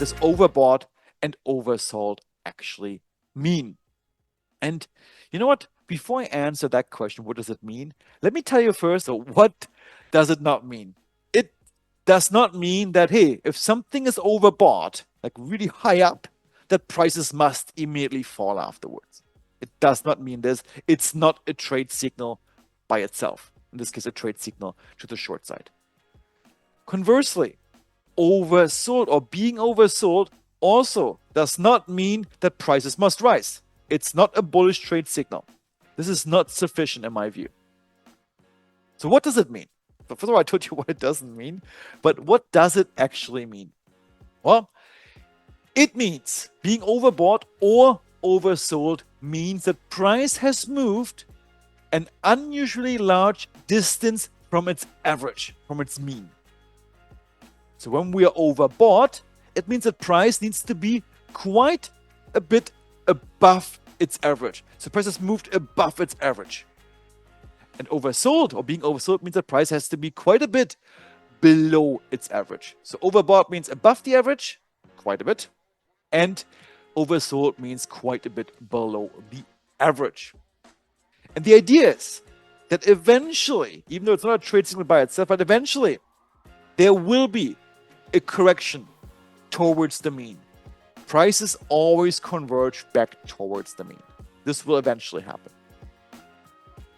does overbought and oversold actually mean? And you know what? Before I answer that question, what does it mean? Let me tell you first, what does it not mean? It does not mean that, hey, if something is overbought, like really high up, that prices must immediately fall afterwards. It does not mean this. It's not a trade signal by itself. In this case, a trade signal to the short side. Conversely, oversold or being oversold also does not mean that prices must rise. It's not a bullish trade signal. This is not sufficient in my view. So what does it mean? First of all, I told you what it doesn't mean, but what does it actually mean? Well, it means being overbought or oversold means that price has moved an unusually large distance from its average, from its mean. So when we are overbought, it means that price needs to be quite a bit above its average. So price has moved above its average. And oversold or being oversold means that price has to be quite a bit below its average. So overbought means above the average, quite a bit. And oversold means quite a bit below the average. And the idea is that eventually, even though it's not a trade signal by itself, but eventually there will be a correction towards the mean. Prices always converge back towards the mean. This will eventually happen.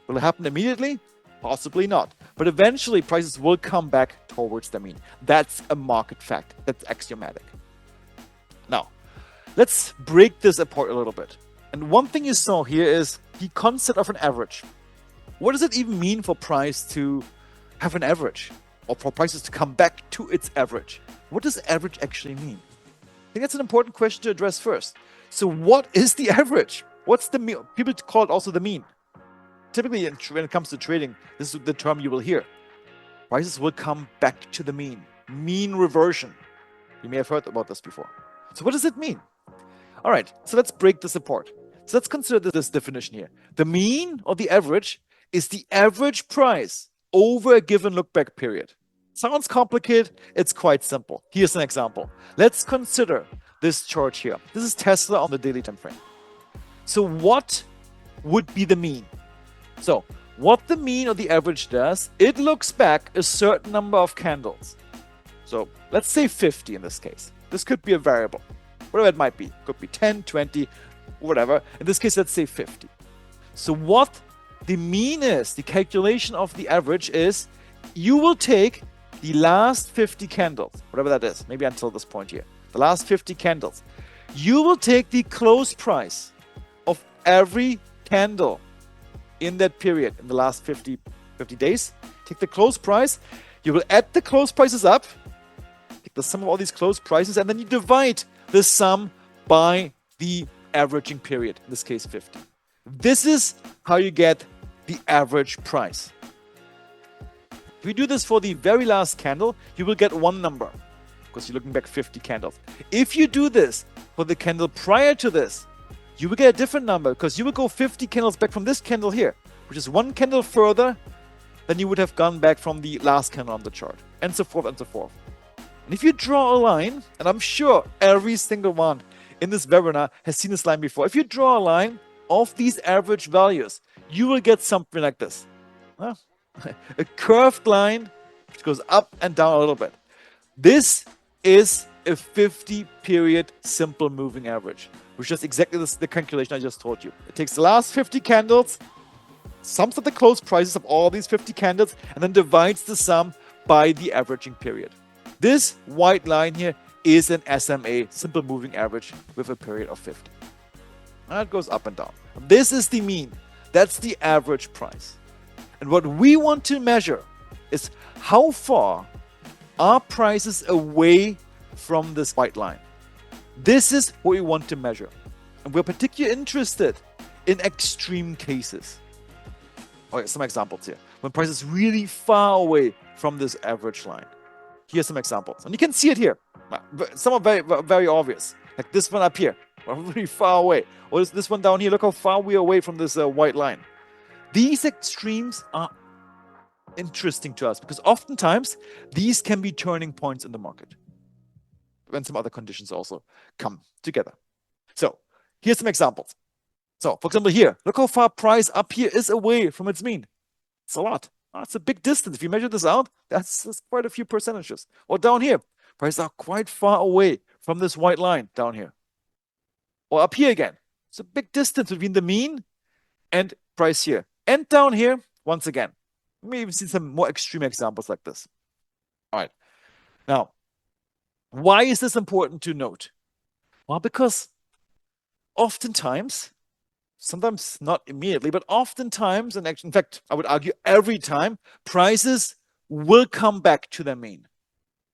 Will it happen immediately? Possibly not. But eventually prices will come back towards the mean. That's a market fact. That's axiomatic. Now, let's break this apart a little bit. And one thing you saw here is the concept of an average. What does it even mean for price to have an average? Or for prices to come back to its average? What does average actually mean? I think that's an important question to address first. So what is the average? What's the mean? People call it also the mean. Typically, when it comes to trading, this is the term you will hear. Prices will come back to the mean. Mean reversion. You may have heard about this before. So what does it mean? All right, so let's break this apart. So let's consider this definition here. The mean or the average is the average price over a given look-back period. Sounds complicated, it's quite simple. Here's an example. Let's consider this chart here. This is Tesla on the daily time frame. So what would be the mean? So what the mean or the average does, it looks back a certain number of candles. So let's say 50 in this case. This could be a variable, whatever it might be. Could be 10, 20, whatever. In this case, let's say 50. So what the mean is, the calculation of the average is, you will take the last 50 candles, whatever that is, maybe until this point here, the last 50 candles. You will take the close price of every candle in that period, in the last 50 days. Take the close price, you will add the close prices up, take the sum of all these close prices, and then you divide the sum by the averaging period, in this case 50. This is how you get the average price. If you do this for the very last candle, you will get one number, because you're looking back 50 candles. If you do this for the candle prior to this, you will get a different number, because you will go 50 candles back from this candle here, which is one candle further than you would have gone back from the last candle on the chart, and so forth and so forth. And if you draw a line, and I'm sure every single one in this webinar has seen this line before. If you draw a line of these average values, you will get something like this. A curved line which goes up and down a little bit. This is a 50 period simple moving average, which is exactly the calculation I just told you. It takes the last 50 candles, sums up the close prices of all these 50 candles, and then divides the sum by the averaging period. This white line here is an SMA, simple moving average, with a period of 50. And it goes up and down. This is the mean. That's the average price. And what we want to measure is how far are prices away from this white line. This is what we want to measure. And we're particularly interested in extreme cases. Okay, some examples here. When price is really far away from this average line. Here's some examples. And you can see it here. Some are very, very obvious. Like this one up here. We're really far away. Or this one down here. Look how far we are away from this white line. These extremes are interesting to us because oftentimes these can be turning points in the market. when some other conditions also come together. So here's some examples. So for example, here, look how far price up here is away from its mean. It's a lot. It's a big distance. If you measure this out, that's quite a few percentages. Or down here, prices are quite far away from this white line down here. Or up here again, it's a big distance between the mean and price here. And down here, once again, we may even see some more extreme examples like this. All right. Now, why is this important to note? Well, because oftentimes, sometimes not immediately, but oftentimes, and in fact, I would argue every time, prices will come back to their mean.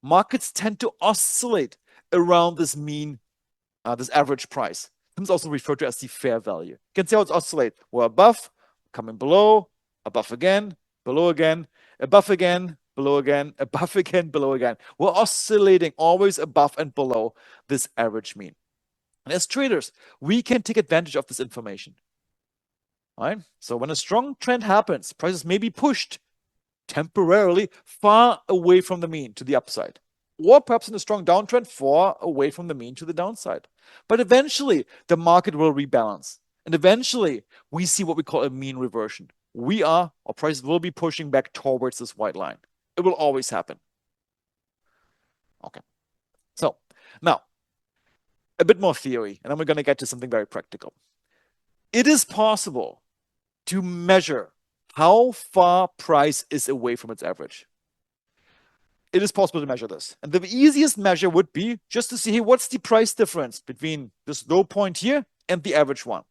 Markets tend to oscillate around this mean, this average price. It's also referred to as the fair value. You can see how it's oscillate. We're above, coming below, above again, below again, above again, below again, above again, below again. We're oscillating always above and below this average mean. And as traders, we can take advantage of this information. All right? So when a strong trend happens, prices may be pushed temporarily far away from the mean to the upside, or perhaps in a strong downtrend far away from the mean to the downside. But eventually, the market will rebalance. And eventually, we see what we call a mean reversion. Prices will be pushing back towards this white line. It will always happen. Okay. So now, a bit more theory, and then we're going to get to something very practical. It is possible to measure how far price is away from its average. It is possible to measure this. And the easiest measure would be just to see, hey, what's the price difference between this low point here and the average one?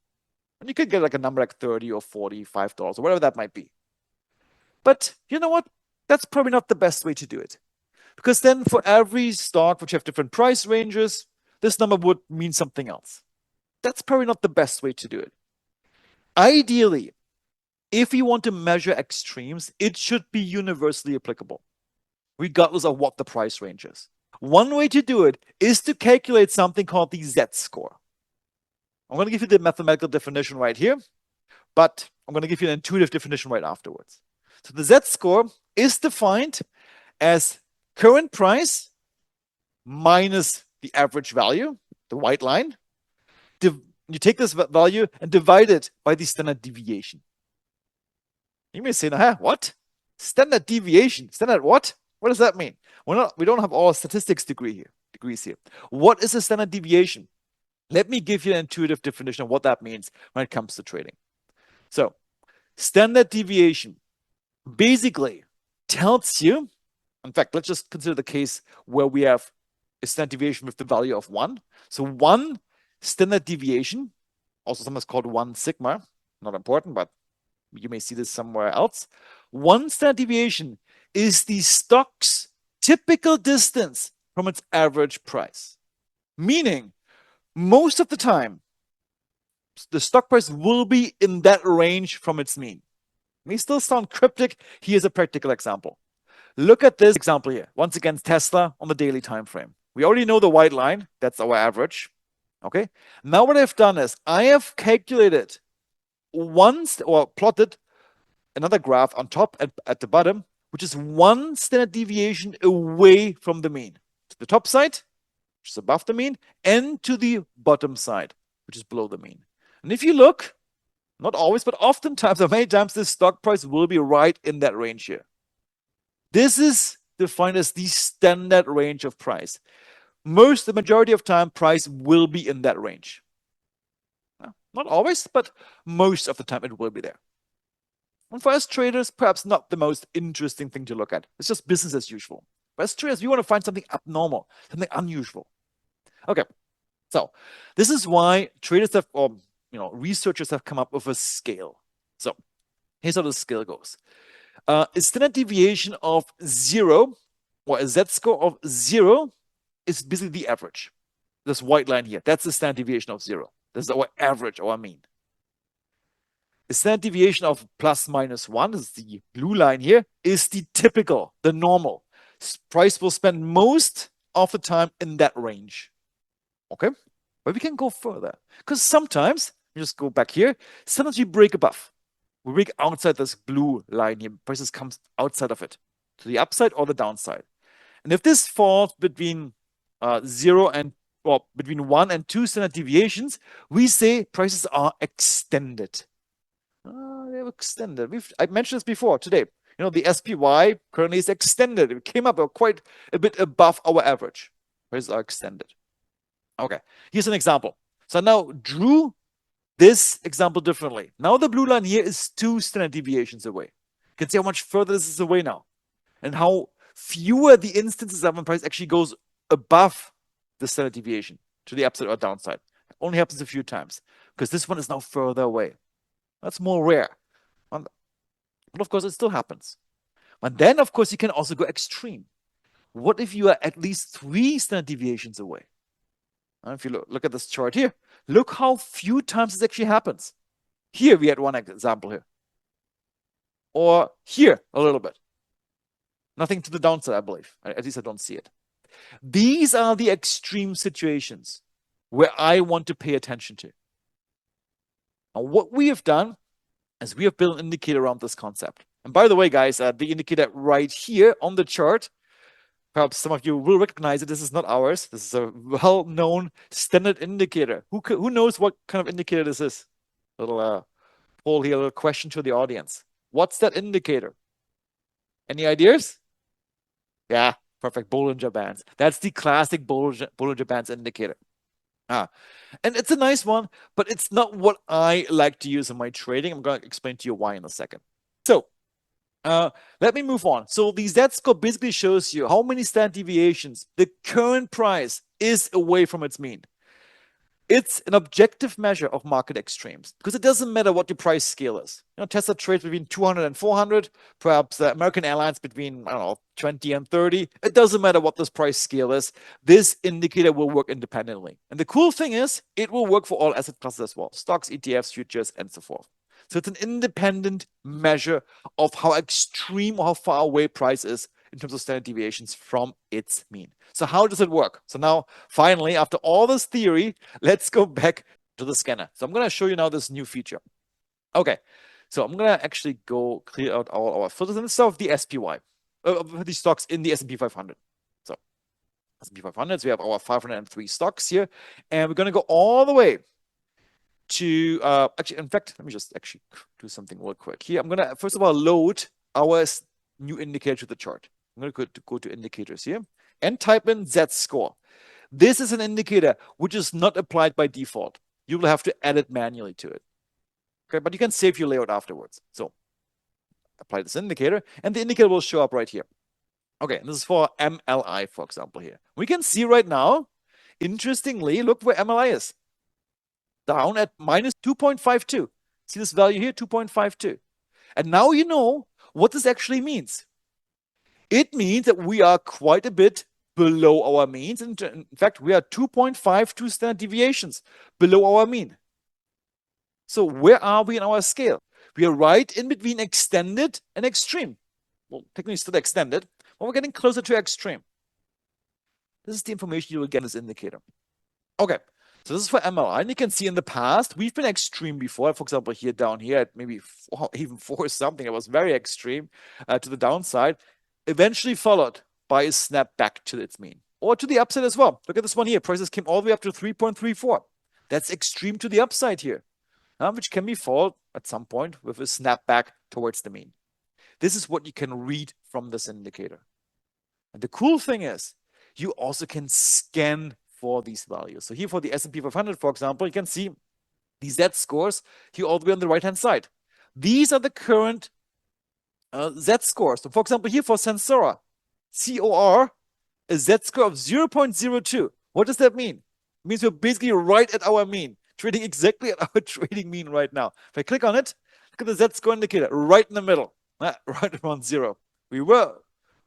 And you could get like a number like 30 or 45 dollars or whatever that might be. But you know what? That's probably not the best way to do it. Because then for every stock which have different price ranges, this number would mean something else. That's probably not the best way to do it. Ideally, if you want to measure extremes, it should be universally applicable, regardless of what the price range is. One way to do it is to calculate something called the Z-score. I'm going to give you the mathematical definition right here, but I'm going to give you an intuitive definition right afterwards. So the Z-score is defined as current price minus the average value, the white line. You take this value and divide it by the standard deviation. You may say, what? Standard deviation? Standard what? What does that mean? We don't have all statistics degrees here. What is a standard deviation? Let me give you an intuitive definition of what that means when it comes to trading. So, standard deviation basically tells you, in fact, let's just consider the case where we have a standard deviation with the value of 1. So 1 standard deviation, also sometimes called 1 sigma, not important, but you may see this somewhere else. 1 standard deviation is the stock's typical distance from its average price. Meaning, most of the time, the stock price will be in that range from its mean. It may still sound cryptic. Here's a practical example. Look at this example here. Once again, Tesla on the daily time frame. We already know the white line. That's our average. Okay. Now what I've done is I have calculated plotted another graph on top and at the bottom, which is 1 standard deviation away from the mean. To the top side, which is above the mean, and to the bottom side, which is below the mean. And if you look, not always, but oftentimes or many times, this stock price will be right in that range here. This is defined as the standard range of price. The majority of time, price will be in that range. Not always, but most of the time it will be there. And for us traders, perhaps not the most interesting thing to look at. It's just business as usual. But as traders, we want to find something abnormal, something unusual. Okay, so this is why traders have, researchers have come up with a scale. So here's how the scale goes. A standard deviation of 0, or a Z-score of 0, is basically the average. This white line here, that's the standard deviation of 0. This is our average, our mean. The standard deviation of plus minus 1, is the blue line here, is the typical, the normal. Price will spend most of the time in that range. Okay? But we can go further. Because sometimes, just go back here, sometimes we break above. We break outside this blue line here. Prices comes outside of it, to the upside or the downside. And if this falls between between 1 and 2 standard deviations, we say prices are extended. They're extended. I mentioned this before today. The SPY currently is extended. It came up quite a bit above our average. Prices are extended. Okay, here's an example. So I now drew this example differently. Now the blue line here is 2 standard deviations away. You can see how much further this is away now, and how fewer the instances of when price actually goes above the standard deviation to the upside or downside. It only happens a few times because this one is now further away. That's more rare. But of course, it still happens. But then, of course, you can also go extreme. What if you are at least 3 standard deviations away? If you look at this chart here, look how few times this actually happens. Here we had one example here. Or here a little bit. Nothing to the downside, I believe. At least I don't see it. These are the extreme situations where I want to pay attention to. Now, what we have done is we have built an indicator around this concept. And by the way, guys, the indicator right here on the chart, perhaps some of you will recognize it. This is not ours. This is a well-known standard indicator. Who knows what kind of indicator this is? Little poll here, a little question to the audience. What's that indicator? Any ideas? Yeah, perfect. Bollinger Bands. That's the classic Bollinger Bands indicator. And it's a nice one, but it's not what I like to use in my trading. I'm going to explain to you why in a second. So let me move on. So the Z-score basically shows you how many standard deviations the current price is away from its mean. It's an objective measure of market extremes because it doesn't matter what your price scale is. Tesla trades between 200 and 400, perhaps American Airlines between, 20 and 30. It doesn't matter what this price scale is. This indicator will work independently. And the cool thing is it will work for all asset classes as well. Stocks, ETFs, futures, and so forth. So it's an independent measure of how extreme or how far away price is in terms of standard deviations from its mean. So how does it work? So now, finally, after all this theory, let's go back to the scanner. So I'm going to show you now this new feature. Okay, so I'm going to actually go clear out all our filters and start with the SPY, the stocks in the S&P 500. So S&P 500, so we have our 503 stocks here, and we're going to go all the way to, actually, in fact, let me just actually do something real quick here. I'm going to, first of all, load our new indicator to the chart. I'm going to go to indicators here and type in Z-score. This is an indicator which is not applied by default. You will have to add it manually to it. Okay, but you can save your layout afterwards. So apply this indicator, and the indicator will show up right here. Okay, and this is for MLI, for example, here. We can see right now, interestingly, look where MLI is. Down at minus 2.52. See this value here, 2.52. And now you know what this actually means. It means that we are quite a bit below our means. In fact, we are 2.52 standard deviations below our mean. So where are we in our scale? We are right in between extended and extreme. Well, technically still extended, but we're getting closer to extreme. This is the information you will get in this indicator. Okay, so this is for MLI, and you can see in the past, we've been extreme before. For example, here down here at maybe even 4 something, it was very extreme to the downside, eventually followed by a snap back to its mean. Or to the upside as well. Look at this one here. Prices came all the way up to 3.34. That's extreme to the upside here, which can be followed at some point with a snap back towards the mean. This is what you can read from this indicator. And the cool thing is, you also can scan for these values. So here for the S&P 500, for example, you can see the Z-scores here all the way on the right-hand side. These are the current Z-scores. So for example, here for Sensora, COR, a Z-score of 0.02. What does that mean? It means we're basically right at our mean, trading exactly at our trading mean right now. If I click on it, look at the Z-score indicator right in the middle, right around 0. We were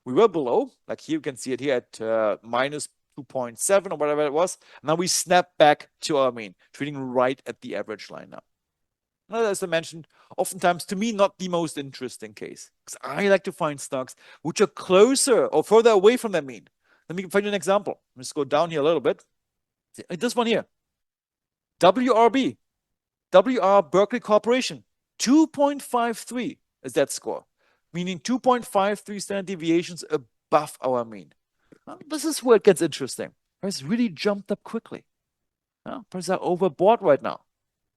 below, like here you can see it here at minus 2.7 or whatever it was. Now we snap back to our mean, trading right at the average line now. Now, as I mentioned, oftentimes to me, not the most interesting case, because I like to find stocks which are closer or further away from their mean. Let me find you an example. Let's go down here a little bit. This one here, WRB, WR Berkeley Corporation, 2.53 is that score, meaning 2.53 standard deviations above our mean. This is where it gets interesting. Price really jumped up quickly. Prices are overbought right now.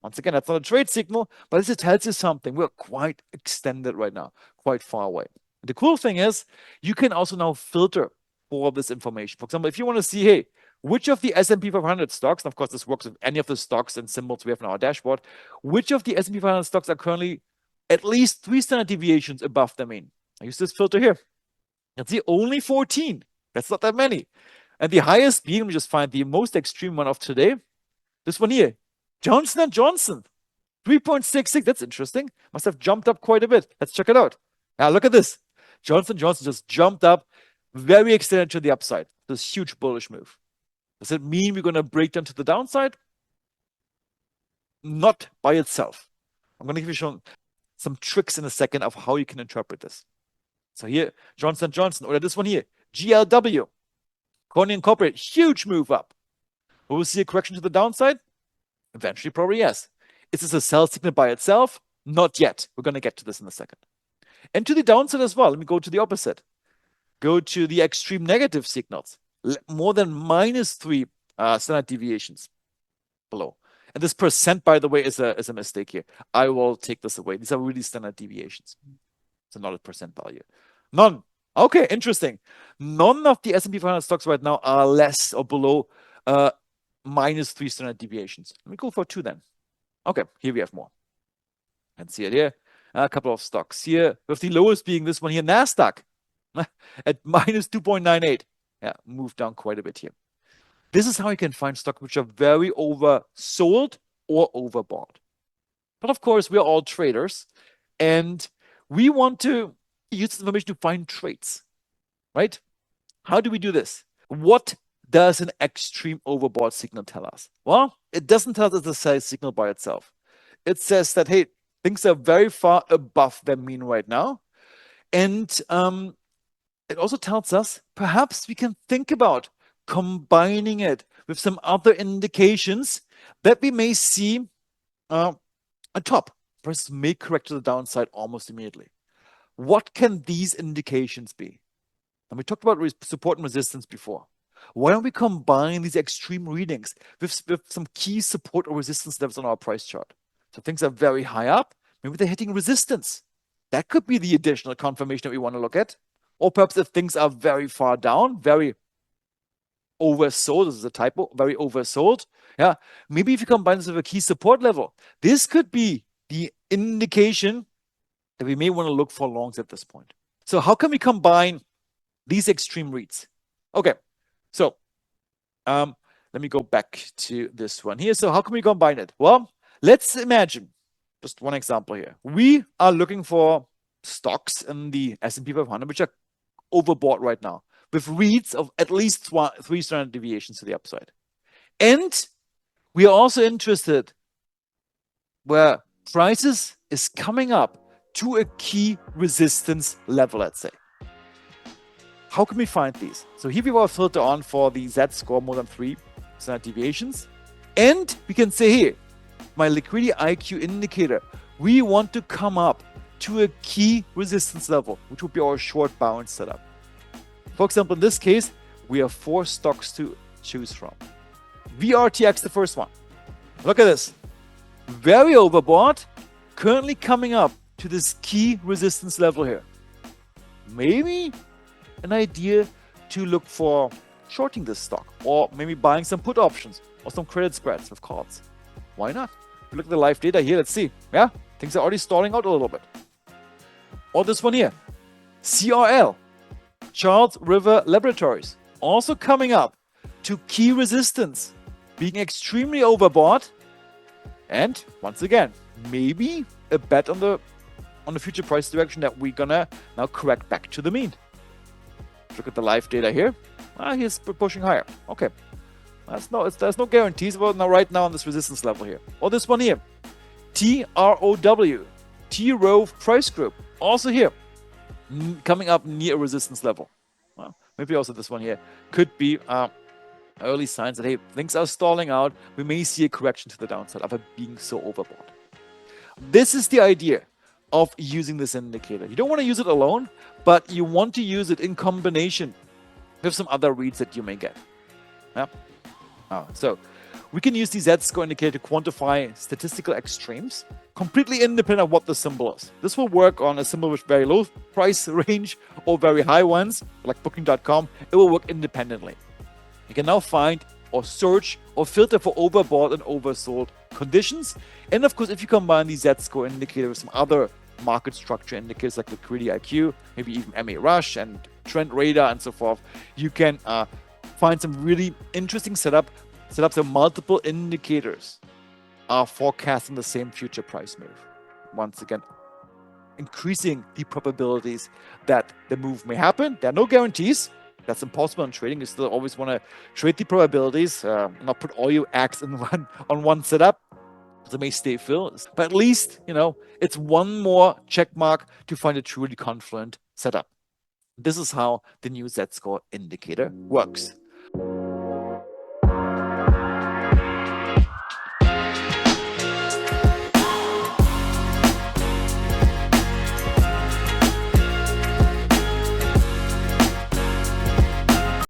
Once again, that's not a trade signal, but this tells you something. We're quite extended right now, quite far away. The cool thing is you can also now filter for this information. For example, if you want to see, hey, which of the S&P 500 stocks, and of course this works with any of the stocks and symbols we have in our dashboard, which of the S&P 500 stocks are currently at least 3 standard deviations above the mean? I use this filter here. Let's see, only 14. That's not that many. And the highest being, let me just find the most extreme one of today. This one here, Johnson & Johnson, 3.66. That's interesting. Must have jumped up quite a bit. Let's check it out. Now look at this. Johnson & Johnson just jumped up, very extended to the upside. This huge bullish move. Does it mean we're going to break down to the downside? Not by itself. I'm going to give you some tricks in a second of how you can interpret this. So here, Johnson & Johnson, or this one here, GLW, Corning Incorporated, huge move up. Will we see a correction to the downside? Eventually, probably yes. Is this a sell signal by itself? Not yet. We're going to get to this in a second. And to the downside as well. Let me go to the opposite. Go to the extreme negative signals. More than -3 standard deviations below. And this percent, by the way, is a mistake here. I will take this away. These are really standard deviations. So not a percent value. None. Okay, interesting. None of the S&P 500 stocks right now are less or below -3 standard deviations. Let me go for 2 then. Okay, here we have more. And see it here. A couple of stocks here, with the lowest being this one here, NASDAQ, at -2.98. Yeah, moved down quite a bit here. This is how you can find stocks which are very oversold or overbought. But of course, we are all traders, and we want to use this information to find trades, right? How do we do this? What does an extreme overbought signal tell us? Well, it doesn't tell us it's a sell signal by itself. It says that, hey, things are very far above their mean right now. And it also tells us perhaps we can think about combining it with some other indications that we may see on top. Prices may correct to the downside almost immediately. What can these indications be? And we talked about support and resistance before. Why don't we combine these extreme readings with some key support or resistance levels on our price chart? So things are very high up. Maybe they're hitting resistance. That could be the additional confirmation that we want to look at. Or perhaps if things are very far down, very oversold, this is a typo, very oversold. Yeah, maybe if you combine this with a key support level, this could be the indication that we may want to look for longs at this point. So how can we combine these extreme reads? Okay, so let me go back to this one here. So how can we combine it? Well, let's imagine, just one example here. We are looking for stocks in the S&P 500, which are overbought right now, with reads of at least 3 standard deviations to the upside. And we are also interested where prices is coming up to a key resistance level, let's say. How can we find these? So here we will filter on for the Z-score more than 3 standard deviations. And we can say here, my liquidity IQ indicator, we want to come up to a key resistance level, which would be our short bounce setup. For example, in this case, we have 4 stocks to choose from. VRTX, the first one. Look at this. Very overbought, currently coming up to this key resistance level here. Maybe an idea to look for shorting this stock, or maybe buying some put options or some credit spreads with calls. Why not? Look at the live data here. Let's see. Yeah, things are already stalling out a little bit. Or this one here, CRL, Charles River Laboratories, also coming up to key resistance, being extremely overbought, and once again, maybe a bet on the future price direction that we're gonna now correct back to the mean. Look at the live data here. He's pushing higher. Okay, there's no guarantees. Well, now right now on this resistance level here, or this one here, TROW, T-Row Price Group, also here, coming up near a resistance level. Well, maybe also this one here could be early signs that, hey, things are stalling out. We may see a correction to the downside of it being so overbought. This is the idea of using this indicator. You don't want to use it alone, but you want to use it in combination with some other reads that you may get. Yeah. So we can use the Z-score indicator to quantify statistical extremes completely independent of what the symbol is. This will work on a symbol with very low price range or very high ones, like Booking.com. It will work independently. You can now find or search or filter for overbought and oversold conditions. And of course, if you combine the Z-score indicator with some other market structure indicators like Liquidity IQ, maybe even MA Rush and Trend Radar and so forth, you can find some really interesting setups where multiple indicators are forecasting the same future price move. Once again, increasing the probabilities that the move may happen. There are no guarantees. That's impossible in trading. You still always want to trade the probabilities, not put all your eggs in one setup. They may stay filled, but at least it's one more check mark to find a truly confluent setup. This is how the new Z-score indicator works.